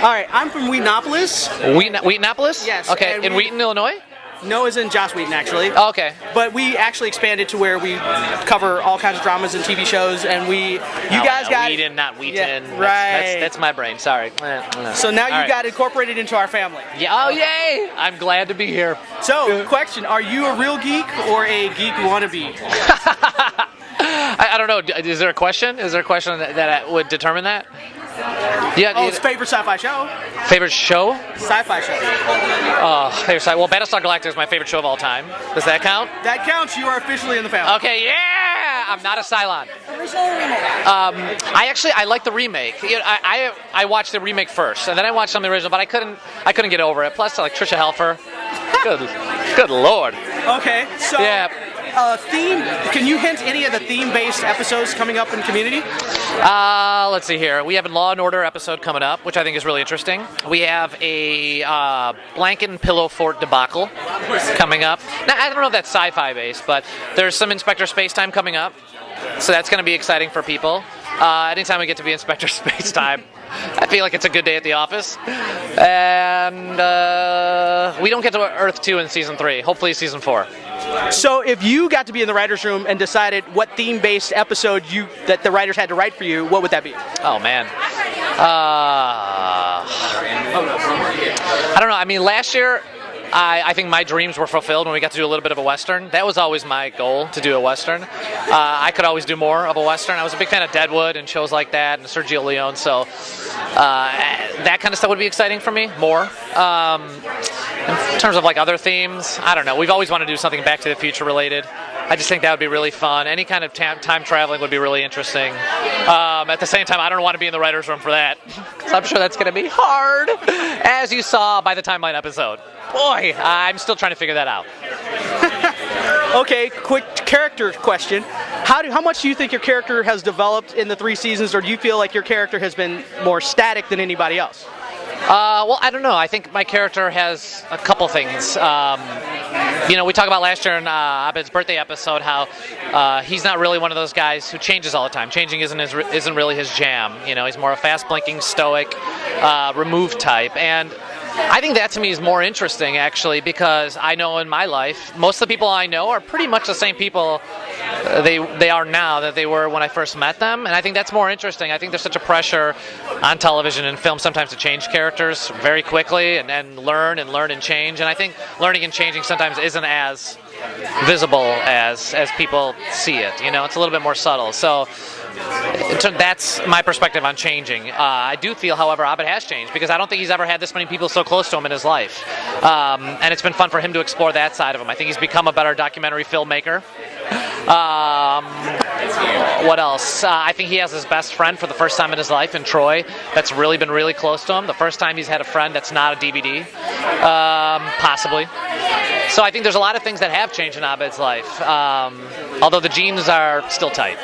right, I'm from Wheatonopolis. Wheatonopolis? Yes. Okay, in Wheaton, Illinois? No, as in Joss Wheaton, actually. Oh, okay. But we actually expanded to where we cover all kinds of dramas and TV shows, and you guys got Wheaton, not Wheaton. Yeah, right. That's my brain. Sorry. So now All you got incorporated into our family. Yeah. Oh, yay! I'm glad to be here. So, question: are you a real geek or a geek wannabe? I don't know. Is there a question? Is there a question that would determine that? Yeah. Oh, it's favorite sci-fi show. Favorite show? Sci-fi show. Favorite sci. Well, Battlestar Galactica is my favorite show of all time. Does that count? That counts. You are officially in the family. Okay. Yeah. I'm not a Cylon. Original or remake? I like the remake. You know, I watched the remake first, and then I watched some of the original, but I couldn't get over it. Plus, like Trisha Helfer. Good lord. Okay. So. Yeah. Theme? Can you hint any of the theme-based episodes coming up in Community? Let's see here. We have a Law and Order episode coming up, which I think is really interesting. We have a blanket and pillow fort debacle coming up. Now, I don't know if that's sci-fi based, but there's some Inspector Spacetime coming up, so that's going to be exciting for people. Anytime we get to be Inspector Spacetime, I feel like it's a good day at the office. And we don't get to Earth 2 in Season 3. Hopefully Season 4. So if you got to be in the writer's room and decided what theme-based episode that the writers had to write for you, what would that be? Oh, man. I don't know. I mean, last year, I think my dreams were fulfilled when we got to do a little bit of a Western. That was always my goal, to do a Western. I could always do more of a Western. I was a big fan of Deadwood and shows like that, and Sergio Leone, so that kind of stuff would be exciting for me, more. In terms of like other themes, I don't know. We've always wanted to do something Back to the Future related. I just think that would be really fun. Any kind of time traveling would be really interesting. At the same time, I don't want to be in the writer's room for that, because I'm sure that's going to be hard, as you saw by the Timeline episode. Boy, I'm still trying to figure that out. Okay, quick character question. How much do you think your character has developed in the 3 seasons, or do you feel like your character has been more static than anybody else? Well, I don't know. I think my character has a couple things. We talked about last year in Abed's birthday episode how he's not really one of those guys who changes all the time. Changing isn't really his jam. He's more a fast-blinking, stoic, removed type. And I think that to me is more interesting, actually, because I know in my life, most of the people I know are pretty much the same people they are now that they were when I first met them, and I think that's more interesting. I think there's such a pressure on television and film sometimes to change characters very quickly and learn and change, and I think learning and changing sometimes isn't as visible as people see it. It's a little bit more subtle. So that's my perspective on changing. I do feel, however, Abed has changed because I don't think he's ever had this many people so close to him in his life. And it's been fun for him to explore that side of him. I think he's become a better documentary filmmaker. What else? I think he has his best friend for the first time in his life in Troy that's really been really close to him. The first time he's had a friend that's not a DVD, possibly. So I think there's a lot of things that have changed in Abed's life, although the genes are still tight.